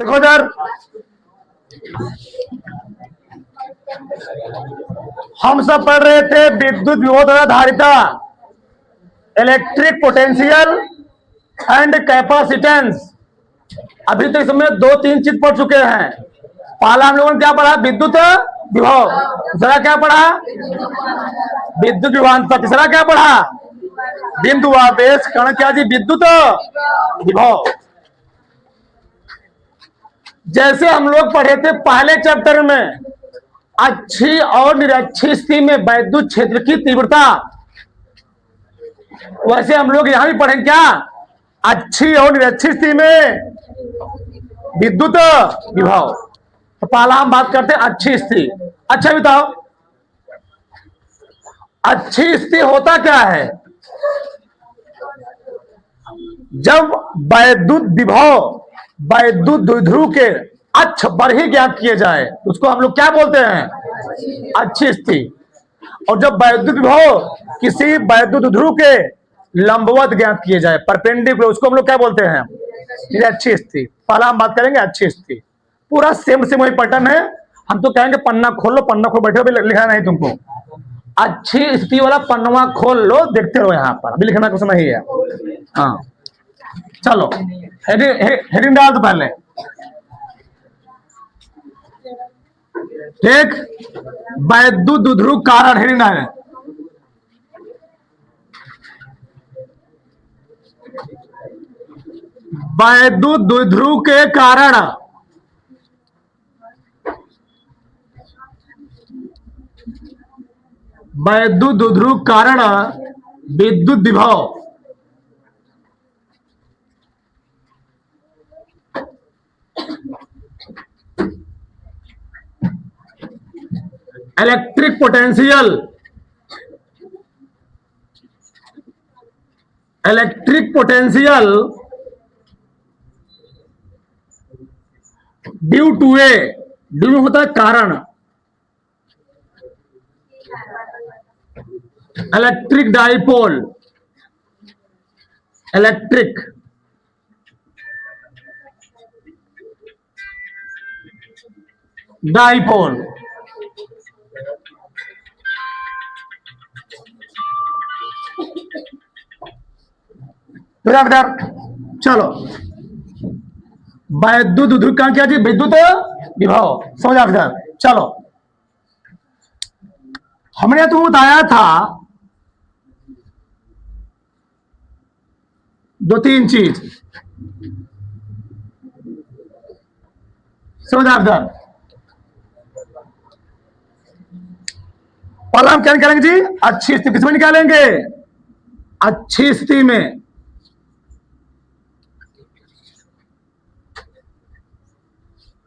देखो इधर, हम सब पढ़ रहे थे विद्युत विभव द्वारा धारिता, इलेक्ट्रिक पोटेंशियल एंड कैपेसिटेंस। अभी तक इसमें दो तीन चीज पढ़ चुके हैं। पहला हम लोगों ने क्या पढ़ा? विद्युत विभव। दूसरा क्या पढ़ा? विद्युत विभवांतर। तीसरा क्या पढ़ा? बिंदु आवेश कण क्या जी? विद्युत विभव। जैसे हम लोग पढ़े थे पहले चैप्टर में अच्छी और निरक्षी स्थिति में वैद्युत क्षेत्र की तीव्रता, वैसे हम लोग यहां भी पढ़ेंगे क्या? अच्छी और निरक्षी स्थिति में विद्युत विभव। तो पहला हम बात करते हैं अच्छी स्थिति। अच्छा बताओ, अच्छी स्थिति होता क्या है? जब वैद्युत विभव वैद्युत द्विध्रुव के अक्ष पर ही ज्ञात किए जाए उसको हम लोग क्या बोलते हैं? अच्छी स्थिति। और जब वैद्युत विभव किसी वैद्युत द्विध्रुव के लंबवत ज्ञात किए जाए, परपेंडिकुलर, उसको हम लोग क्या बोलते हैं? ये अच्छी स्थिति। पहला हम बात करेंगे अच्छी स्थिति। पूरा सेम सेम वही पैटर्न है। हम तो कहेंगे पन्ना खोल लो, पन्ना खोल बैठे हो, लिखा नहीं तुमको। अच्छी स्थिति वाला पन्ना खोल लो, देखते रहो यहाँ पर, अभी लिखना कुछ नहीं है। हाँ चलो हेडिंग डाल दो पहले। ठीक, वैद्युत द्विध्रुव कारण हेडिंग डाले। वैद्युत द्विध्रुव के कारण वैद्युत द्विध्रुव कारण विद्युत विभव electric potential due to a, due होता है कारण, इलेक्ट्रिक डाइपोल, इलेक्ट्रिक डाइपोल। चलो, वैद्युत द्विध्रुव का क्या जी? विद्युत विभव। समझ फिर चलो, हमने तुमको बताया था दो तीन चीज। समझ फिर पहला हम क्या निकालेंगे जी? अच्छी स्थिति। किसमें निकालेंगे? अच्छी स्थिति में।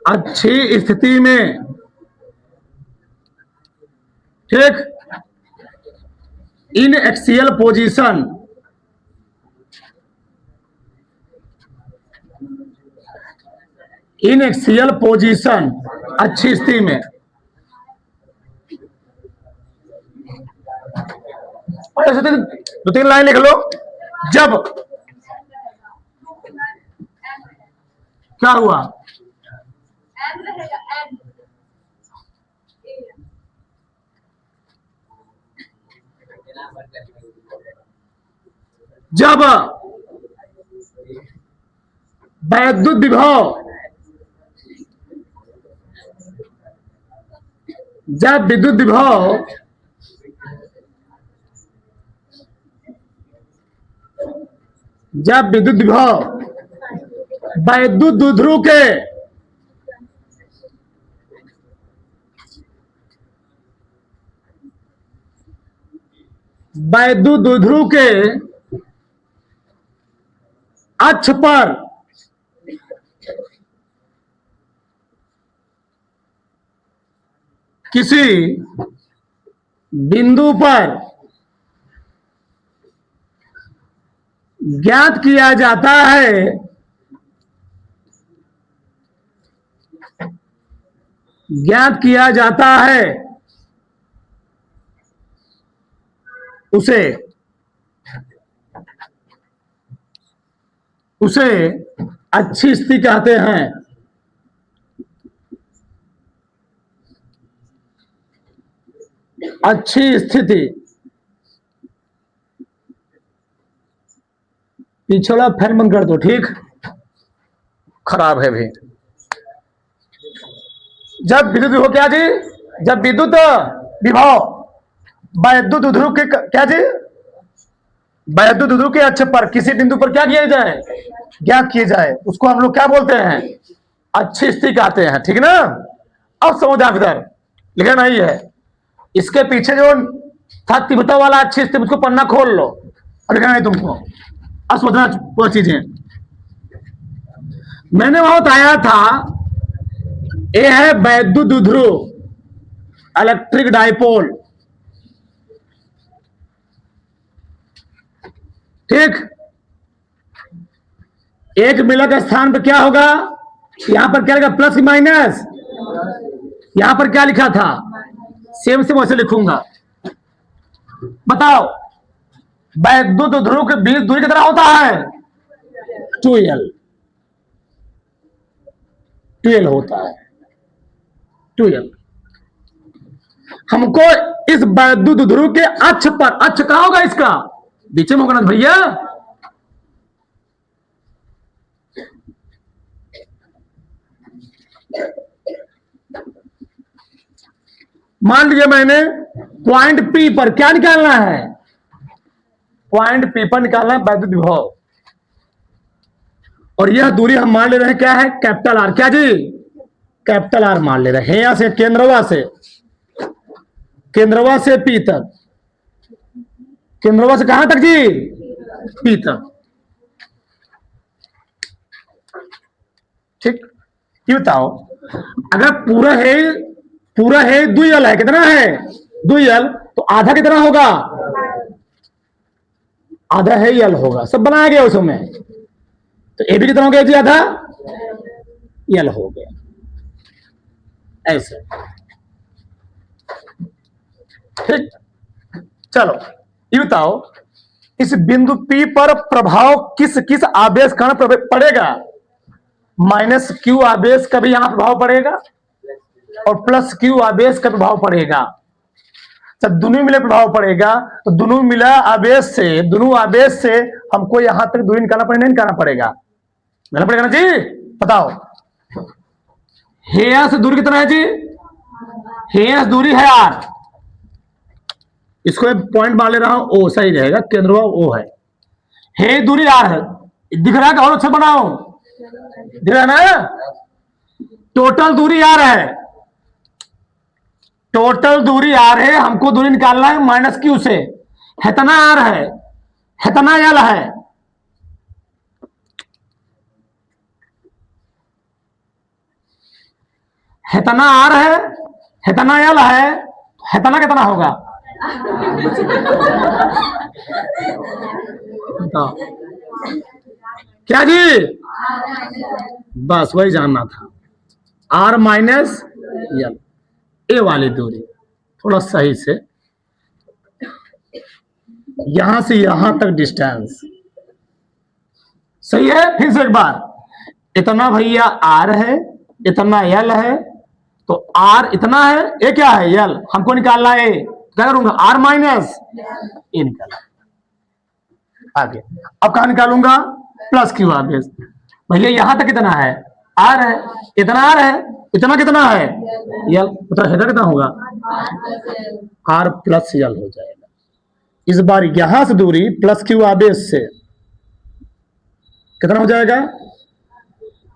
अच्छी स्थिति में, ठीक, इन एक्सियल पोजीशन, इन एक्सियल पोजीशन, अच्छी स्थिति में। दो तीन लाइन लिख लो। जब क्या हुआ? जब वैद्युत विभव, जब विद्युत विभव वैद्युत द्विध्रुव के अक्ष पर किसी बिंदु पर ज्ञात किया जाता है, उसे अच्छी स्थिति कहते हैं। अच्छी स्थिति, पीछे वाला फैन बंद कर दो, ठीक, खराब है भी। जब विद्युत विभव क्या जी, जब विद्युत विभव वैद्युत ध्रुव के क्या जी, वैद्युत ध्रुव के अक्ष पर किसी बिंदु पर क्या किया जाए, ज्ञात किए जाए, उसको हम लोग क्या बोलते हैं, अच्छी स्थिति कहते हैं, ठीक ना। अब समझ आप इधर लिखा नहीं है, इसके पीछे जो था तीव्रता वाला अच्छी स्थिति, उसको पन्ना खोल लो और लिखना नहीं तुमको। अब सोचना वो चीजें मैंने वहां बताया था, ये है वैद्युत ध्रुव, इलेक्ट्रिक डाइपोल, ठीक। एक मिलक स्थान पर क्या होगा, यहां पर क्या लिखा, प्लस माइनस, यहां पर क्या लिखा था, सेम से वैसे लिखूंगा। बताओ वैद्युत ध्रुव के बीच दूरी कितना होता है, 2L, 2L होता है, 2L। हमको इस वैद्युत ध्रुव के अक्ष पर, अक्ष कहां होगा इसका, बीच में होगा ना भैया। मान लीजिए मैंने पॉइंट P पर क्या निकालना है, पॉइंट P पर निकालना है वैद्युत विभव, और यह दूरी हम मान ले रहे हैं क्या है, कैपिटल R, क्या जी, कैपिटल R मान ले रहे हैं। यहां से केंद्रवा से, केंद्रवा से P तक, केंद्रवा से कहां तक जी, P तक, ठीक। ये बताओ अगर पूरा है 2L है, कितना है 2L, तो आधा कितना होगा, आधा है L होगा, सब बनाया गया उसमें, तो ए भी कितना हो गया जी, आधा L हो गया, ऐसे, ठीक। चलो ये बताओ इस बिंदु P पर प्रभाव किस किस आवेश कण पर पड़ेगा, -Q आवेश का भी यहां प्रभाव पड़ेगा और +Q आवेश का प्रभाव पड़ेगा। जब दोनों मिले प्रभाव पड़ेगा तो दोनों मिला आवेश से हमको यहां तक दूरी निकालना पड़ेगा, नहीं निकालना पड़ेगा, ना जी। बताओ हेया से दूरी कितना है जी, हेया से दूरी है R, इसको पॉइंट मान ले रहा हूं, O सही रहेगा, केंद्र O है, हे दूरी R है, दिख रहा है और अच्छा बनाओ, दिख रहा है ना, टोटल दूरी R है, टोटल दूरी R है, हमको दूरी निकालना है -Q से, हेतना R है, हेतना L है, हेतना R है, हेतना L है, हेतना कितना होगा क्या जी, बस वही जानना था, R - L, ए वाली दूरी, थोड़ा सही से, यहां से यहां तक डिस्टेंस सही है। फिर से एक बार, इतना भैया R है, इतना L है, तो R इतना है, ये क्या है L, हमको निकालना है, क्या करूंगा R - ए निकाला, आगे अब कहां निकालूंगा, +Q आवेश, भैया यहां तक कितना है R है, इतना R है, इतना कितना है L, तो हेडर कितना होगा R + L हो जाएगा। इस बार यहां से दूरी +Q आवेश से कितना हो जाएगा,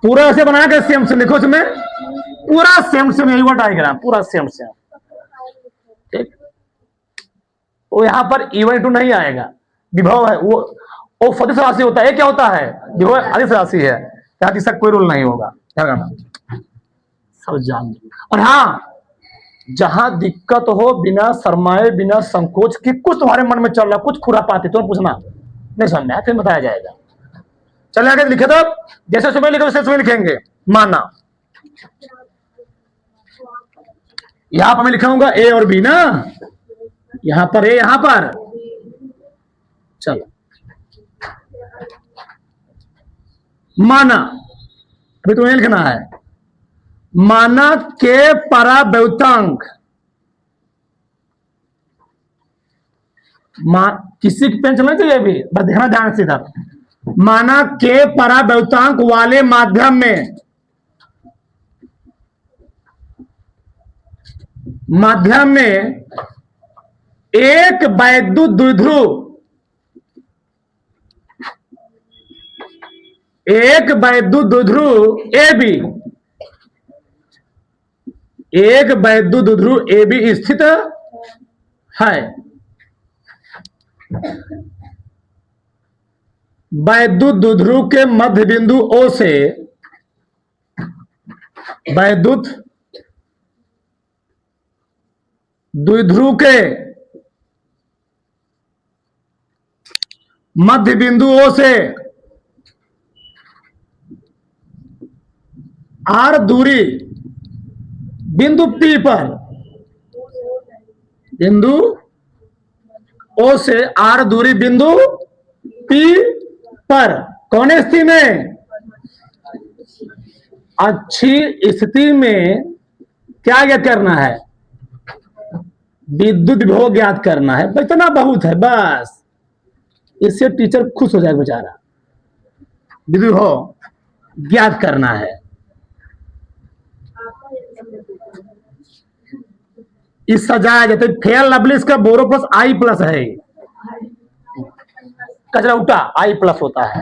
पूरा ऐसे बना के सेम से लिखो, इसमें पूरा सेम यही हुआ डायग्राम, पूरा सेम, ठीक। वो यहां पर E/2 नहीं आएगा, विभव है वो सदिश राशि होता है, क्या होता है विभव अदिश राशि है, यहाँ इसका कोई रूल नहीं होगा, सब जान। और हाँ जहां दिक्कत हो, बिना शर्माए बिना संकोच की, कुछ तुम्हारे मन में चल रहा, कुछ खुरापाती, तुम पूछना, नहीं समझना है, फिर बताया जाएगा। चले आगे लिखे, तो जैसे सुबह लिखे वैसे सुबह लिखेंगे। माना यहां पर मैं लिखाऊंगा A और B ना, यहां पर A, यहां पर, चलो माना, अभी तुम्हें लिखना है, माना के पराव्यक्तांक किसी की पेन चलना चाहिए अभी, बस देखना ध्यान से इधर। माना के पराव्यक्तांक वाले माध्यम में एक वैद्युत द्विध्रुव ए बी स्थित है। वैद्युत द्विध्रुव के मध्य बिंदु O से वैद्युत द्विध्रुव के मध्य बिंदु O से R दूरी बिंदु P पर, बिंदु O से R दूरी बिंदु P पर कौन स्थिति में, अच्छी स्थिति में क्या ज्ञात करना है, विद्युत विभव ज्ञात करना है। इतना बहुत है, बस इससे टीचर खुश हो जाएगा बेचारा। विद्युत विभव ज्ञात करना है। इस सजाया जाते फेयर लवली, इसका बोरो प्लस आई प्लस है, कचरा उठा आई प्लस होता है।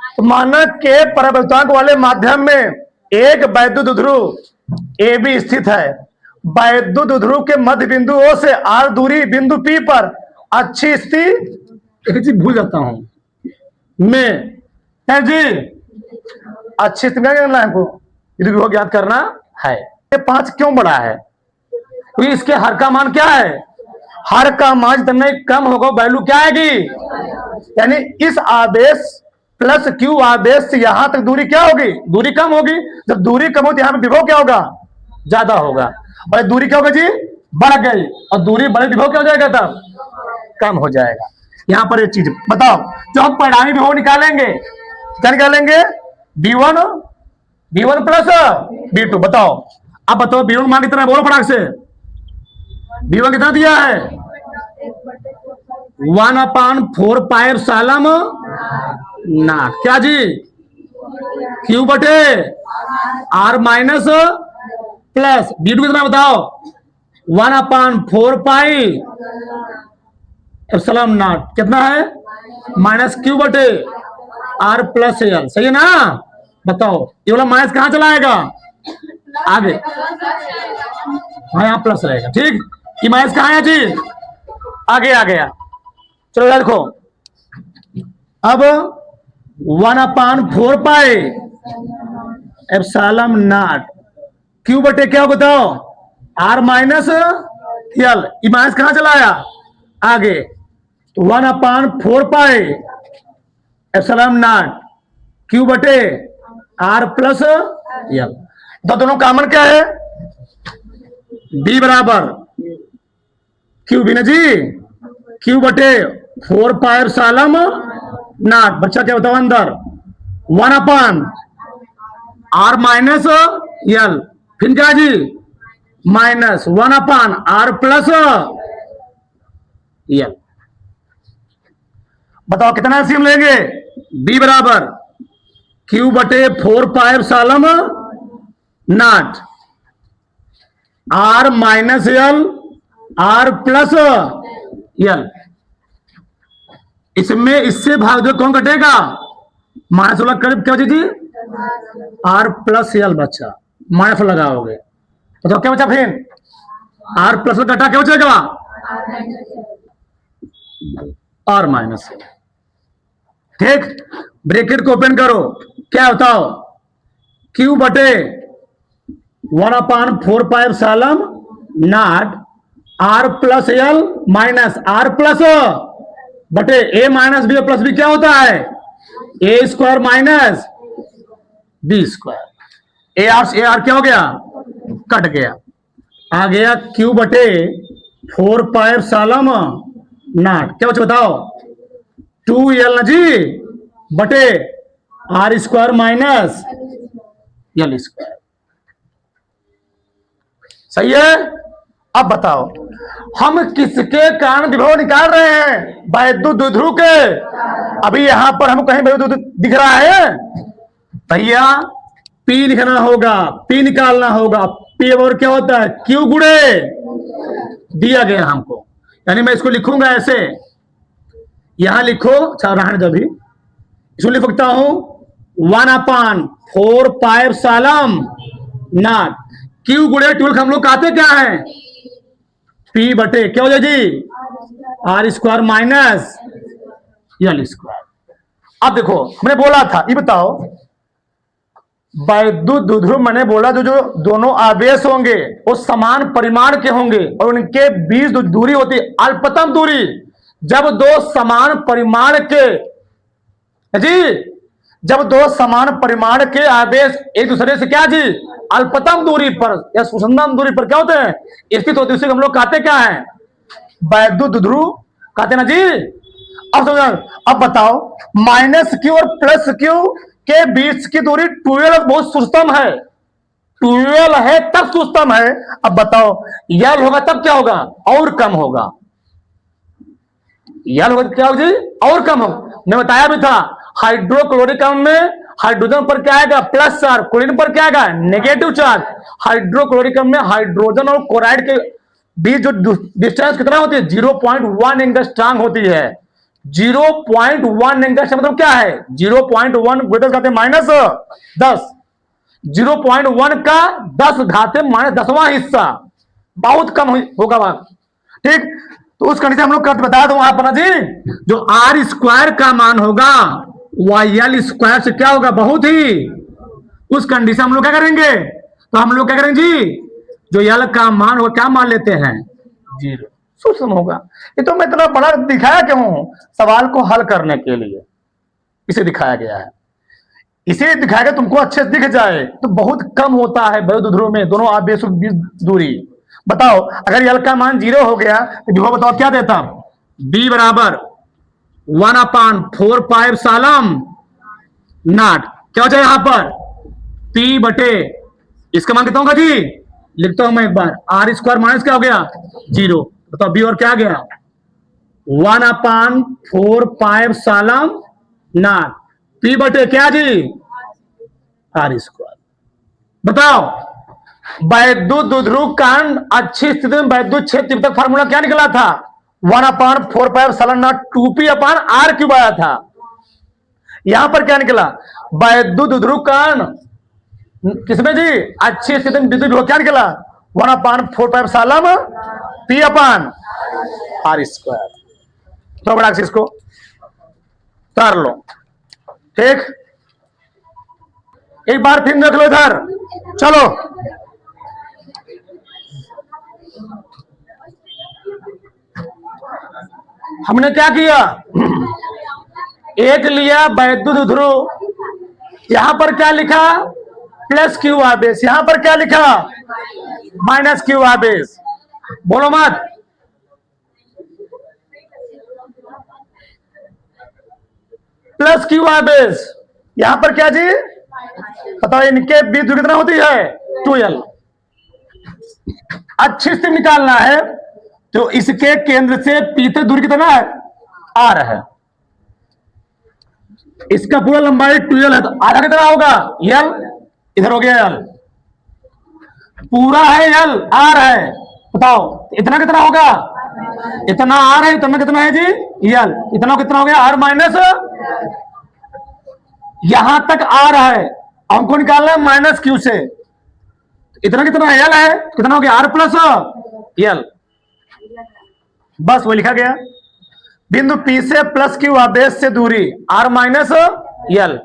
तो माना के पराव्यक्तांक वाले माध्यम में एक वैद्युत द्विध्रुव ए बी स्थित है। वैद्युत द्विध्रुव के मध्य बिंदु O से R दूरी बिंदु P पर अच्छी स्थिति, एक चीज भूल जाता हूं मैं है जी, अच्छी स्थिति में करना है हमको, विद्युत विभव ज्ञात करना है। ये 5 क्यों बड़ा है, क्योंकि इसके हर का मान क्या है, हर का मान जितना कम होगा वैल्यू क्या आएगी, यानी इस आवेश प्लस क्यू आवेश से यहां तक दूरी क्या होगी, दूरी कम होगी। जब दूरी कम होती है यहां पे विभव क्या होगा, ज्यादा होगा। और दूरी क्या होगा जी, बढ़ गई, और दूरी बढ़े विभव क्या हो जाएगा, तब कम हो जाएगा। यहां पर एक चीज बताओ, जो हम परिणामी विभव निकालेंगे क्या निकालेंगे, V1 प्लस V2। बताओ, अब बताओ V1 मान कितना है, बोलो फटाक से। V1 कितना दिया है, 1/4 पाई एप्सिलॉन नॉट क्या जी, Q बटे R माइनस प्लस V2 कितना बताओ, 1/4 पाई एप्सिलॉन नॉट कितना है, माइनस Q बटे R प्लस L। सही है ना। बताओ ये वाला माइनस कहां चला आएगा, आगे, हाँ यहाँ प्लस रहेगा। ठीक, ये माइनस कहां है जी, आगे आ गया। चलो देखो, अब 1/4 पाई एप्सिलॉन नॉट Q बटे क्या बताओ, R माइनस L। ये माइनस कहां चला आया, आगे, तो 1/4 पाई एप्सिलॉन नॉट Q बटे R प्लस L। तो दोनों कॉमन क्या है, B बराबर Q भी ना जी, Q बटे 4 पाई एप्सिलॉन नॉट, बच्चा क्या बताओ अंदर, 1/R माइनस L, फिर क्या जी, माइनस 1/R प्लस L। बताओ कितना एलसीएम लेंगे, B बराबर Q बटे 4 pi epsilon not R minus L R plus L। इसमें इससे भाग दो कौन कटेगा, माइनस वाला करीब क्या बचे जी, R प्लस L। बच्चा माइनस लगाओगे तो क्या बचा, फिर R प्लस कटा क्या बचेगा, R माइनस L। ठीक, ब्रैकेट को ओपन करो, क्या बताओ, Q बटे 1/4 pi epsilon not R plus L minus R plus बटे A minus B plus B क्या होता है, A square minus B square. A R क्या हो गया, कट गया, आ गया Q बटे 4 पाई एप्सिलॉन नॉट क्या बच्चे बताओ, 2L ना जी बटे R square minus L square. सही है। अब बताओ हम किसके कारण विभव निकाल रहे हैं? वैद्युत द्विध्रुव के। अभी यहां पर हमको कहीं वैद्युत दिख रहा है भैया? पी लिखना होगा, पी निकालना होगा। पी और क्या होता है? क्यू गुणे दिया गया हमको, यानी मैं इसको लिखूंगा ऐसे, यहां लिखो, अच्छा रहने दो, अभी इसको लिख सकता हूं 1/4 नॉट क्यू गुणे 12 हम लोग कहते क्या है? पी बटे क्या हो जाए जी? R square minus L square. अब देखो हमने बोला था, ये बताओ वैद्युत द्विध्रुव मैंने बोला जो जो दोनों आवेश होंगे वो समान परिमाण के होंगे और उनके बीच जो दूरी होती है अल्पतम दूरी। जब दो समान परिमाण के जी, जब दो समान परिमाण के आवेश एक दूसरे से क्या जी अल्पतम दूरी पर या सुसंदम दूरी पर क्या होते हैं? स्थित होते हैं, हम लोग कहते क्या है? वैद्युत द्विध्रुव कहते ना जी। अब बताओ माइनस क्यू और प्लस क्यू के बीच की दूरी 12 बहुत सुस्तम है, 12 है तब सुस्तम है। अब बताओ यल होगा तब क्या होगा? और कम होगा। यल होगा क्या होगा जी? और कम होगा। मैं बताया भी था हाइड्रोक्लोरिक अम्ल में हाइड्रोजन पर क्या आएगा? प्लस चार्ज, क्लोरीन पर क्या आएगा? Negative charge. हाइड्रोक्लोरिक अम्ल में हाइड्रोजन और क्लोराइड के बीच जो डिस्टेंस कितना होती है? 0.1 एंगस्ट्रॉम होती है। 0.1 एंगस्ट्रॉम मतलब क्या है? 0.1 कहते हैं -10, 0.1 का 10 घाते -10वां हिस्सा, बहुत कम होगा बात, ठीक। तो उस कंडीशन हम लोग बता दो वहां पर जी, जो आर स्क्वायर का मान होगा वह एल स्क्वायर से क्या होगा? बहुत ही। उस कंडीशन हम लोग क्या करेंगे? तो हम लोग क्या करेंगे जी, जो यल का मान होगा क्या मान लेते हैं? 0 सूक्ष्म होगा। ये तो मैं इतना बड़ा दिखाया क्यों? सवाल को हल करने के लिए इसे दिखाया गया है। इसे दिखाएगा तुमको अच्छे से दिख जाए तो बहुत कम होता है वैद्युत ध्रुव में दोनों आवेशों के बीच दूरी। बताओ अगर यल का मान 0 हो गया तो विभव बताओ क्या देता? B बराबर 1/4 नॉट क्या हो जाए यहां पर? P बटे इसका मान कितना होगा जी? लिखता हूं मैं एक बार, आर स्क्वायर माइनस क्या हो गया? 0। बताओ बी और क्या आ गया? 1/4 नॉट पी बटे क्या जी? R square. बताओ वैद्युत द्विध्रुव कारण अच्छी स्थिति में वैद्युत क्षेत्र तक फार्मूला क्या निकला था? 1/4 नॉट 2p/r क्यूब आया था। यहां पर क्या निकला? वैद्युत द्विध्रुव कारण किसमें जी? अच्छी स्थिति में विद्युत विभव क्या निकला? 1/4 p/r स्क्वायर। तो बड़ा इसको कर लो, ठीक। एक बार फिर देख लो इधर, चलो हमने क्या किया? एक लिया वैद्युत ध्रुव, यहां पर क्या लिखा? प्लस क्यू आवेश, यहां पर क्या लिखा? माइनस क्यू आवेश। बोलो मत। प्लस क्यू आवेश, यहां पर क्या जी? बताओ इनके बीच दूरी कितना होती है? 12। अच्छी स्थिति निकालना है तो इसके केंद्र से पी तक दूरी कितना है? आर है। इसका पूरा लंबाई 12 है तो आधा कितना होगा? यल। इधर हो गया यल, पूरा है यल, आर है। बताओ इतना कितना होगा? इतना आर है, इतना कितना है जी? यल। इतना कितना हो गया? आर माइनस, यहां तक आर है, हमको निकालना है माइनस क्यू से। इतना कितना एल है? कितना हो गया? R plus L. बस वो लिखा गया। बिंदु पी से प्लस क्यू आवेश से दूरी आर माइनस एल।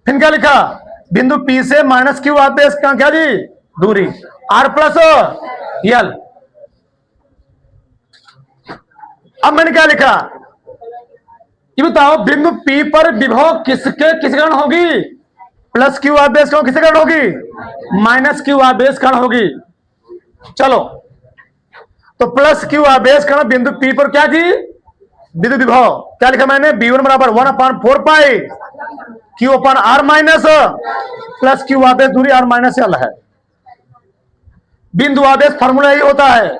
फिर क्या लिखा? बिंदु पी से माइनस क्यू आवेश का क्या जी? दूरी आर प्लस एल। अब मैंने क्या लिखा? ये बताओ बिंदु पी पर विभव किस कारण होगी? प्लस क्यू आवेश कण किसके कारण होगी? माइनस क्यू आवेश कण होगी। चलो तो प्लस क्यू आवेश कण बिंदु पी पर क्या जी? विद्युत विभव क्या लिखा मैंने? B1 बराबर 1/4 pi Q upon R minus plus Q आवेश दूरी आर माइनस एल है। बिंदु आवेश फॉर्मूला यही होता है।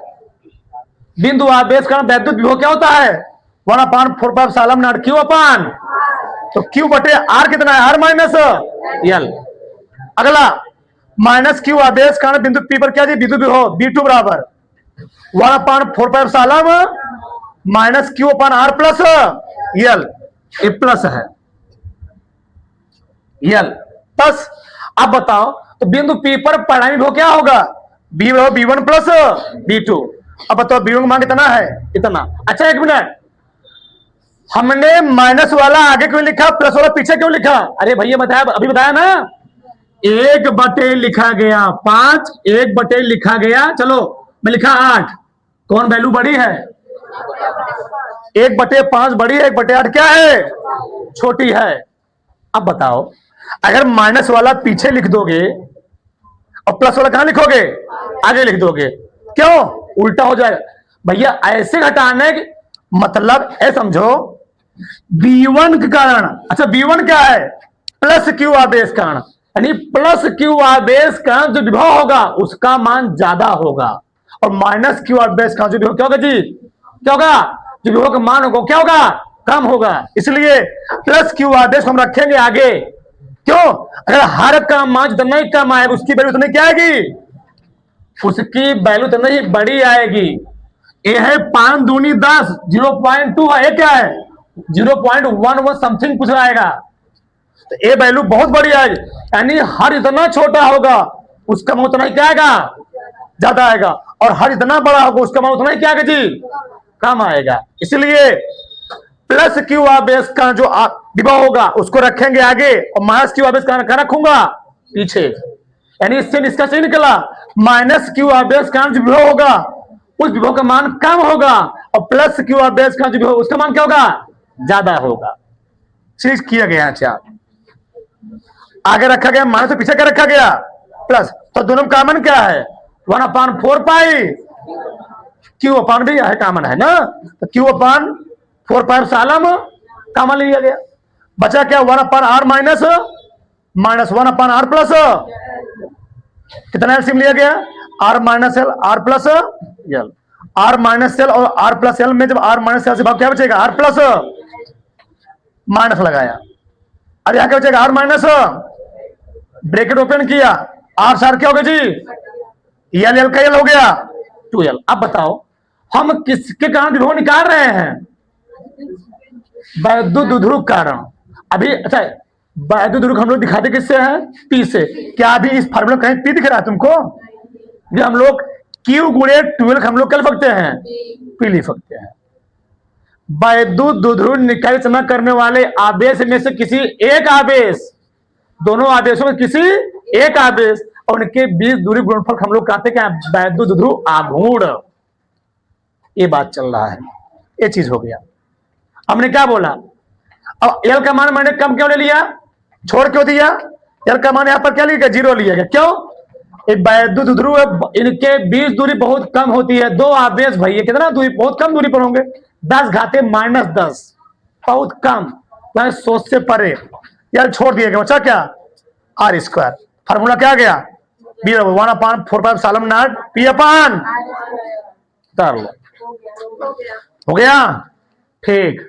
बिंदु आवेश का वैद्युत विभव क्या होता है? 1/4π क्यू अपान, तो क्यू बटे आर कितना है? R minus L. अगला माइनस क्यू आवेश कारण बिंदु पी पर क्या जी? विद्युत विभव B2 बराबर 1/4π minus Q upon R plus L. ये प्लस है एल प्लस। अब बताओ तो बिंदु पी पर परिणामी विभव क्या होगा? B B1 plus B2। अब बताओ B1 का मान कितना है? इतना। अच्छा एक मिनट, हमने माइनस वाला आगे क्यों लिखा, प्लस वाला पीछे क्यों लिखा? अरे भैया बताया, अभी बताया ना, 1/, लिखा गया 5, 1/, लिखा गया, चलो मैं लिखा 8, कौन वैल्यू बड़ी है? 1/5 बड़ी है, 1/8 क्या है? छोटी है। अब बताओ अगर माइनस वाला पीछे लिख दोगे और प्लस वाला कहां लिखोगे? आगे लिख दोगे, क्यों? उल्टा हो जाएगा भैया। ऐसे घटाने मतलब ऐ समझो, B1 के कारण, अच्छा B1 क्या है? प्लस क्यू आवेश कारण, यानी प्लस क्यू आवेश का जो विभव होगा उसका मान ज्यादा होगा, और माइनस क्यू आवेश का जो विभव क्या होगा जी? क्या होगा? जो विभव का मान होगा क्या होगा? कम होगा। इसलिए प्लस क्यू आवेश हम रखेंगे आगे, क्यों? अगर हर का मान जितना ही कम आएगा उसकी वैल्यू उतनी क्या आएगी? उसकी वैल्यू उतनी ही बड़ी आएगी। ये है 5 दूनी 10, 0.2 है, ये क्या है? 0.11 समथिंग कुछ आएगा, तो ये वैल्यू बहुत बड़ी आएगी। यानी हर इतना छोटा होगा उसका मान उतना ही क्या आएगा? ज्यादा आएगा, और हर इतना बड़ा होगा उसका मान उतना ही क्या आएगा जी? कम आएगा। इसलिए प्लस क्यू आवेश का जो विभव होगा उसको रखेंगे आगे, और माइनस क्यू आवेश का रखूंगा पीछे। यानी इससे निष्कर्ष नहीं निकला, माइनस क्यू आवेश का जो विभव होगा उस विभव का मान कम होगा, और प्लस क्यू आवेश का जो विभव उसका मान क्या होगा? ज्यादा होगा। चीज किया गया। अच्छा आगे रखा गया माइनस, तो पीछे क्या रखा गया? प्लस। तो दोनों में कॉमन क्या है? 1/4π, क्यू अपान भी है, कॉमन है ना, तो क्यू अपान 4π कॉमन लिया गया। बचा क्या? 1/r माइनस 1/r प्लस, कितना एलसीएम लिया गया? r minus L, r plus L. r minus L और r प्लस एल में जब r माइनस एल से भाग क्या बचेगा? r प्लस माइनस लगाया, अब यहां क्या बचेगा? r माइनस, ब्रैकेट ओपन किया, r सार क्या होगा जी? एल, एल का एल हो गया 2l। अब बताओ हम किसके कारण विभव निकाल रहे हैं? वैद्युत द्विध्रुव कारण। अभी अच्छा वैद्युत द्विध्रुव हम लोग दिखाते किससे हैं? पी से। क्या अभी इस फार्मूला कहीं पी दिख रहा है तुमको? ये हम लोग Q गुणे 12 हम लोग क्या लिख सकते हैं? पी लिख सकते हैं। वैद्युत द्विध्रुव निकाय रचना करने वाले आवेश में से किसी एक आवेश, दोनों आवेशों में किसी एक आवेश और उनके बीच दूरी गुणनफल हम लोग कहते हैं वैद्युत द्विध्रुव आघूर्ण। ये बात चल रहा है, ये चीज हो गया। हमने क्या बोला? अब एल का मान मैंने कम क्यों ले लिया? छोड़ क्यों दिया? एल का मान यहां पर क्या लिया? 0 लिया गया। क्यों? वैद्युत द्विध्रुव इनके बीच दूरी बहुत कम होती है। दो आवेश भैया कितना दूरी? बहुत कम दूरी पर होंगे, 10⁻−10, बहुत कम, सोच से परे। यार छोड़ दिया गया, बचा क्या? r²। फार्मूला क्या आ गया? B 1/4π P अपान हो गया। ठीक।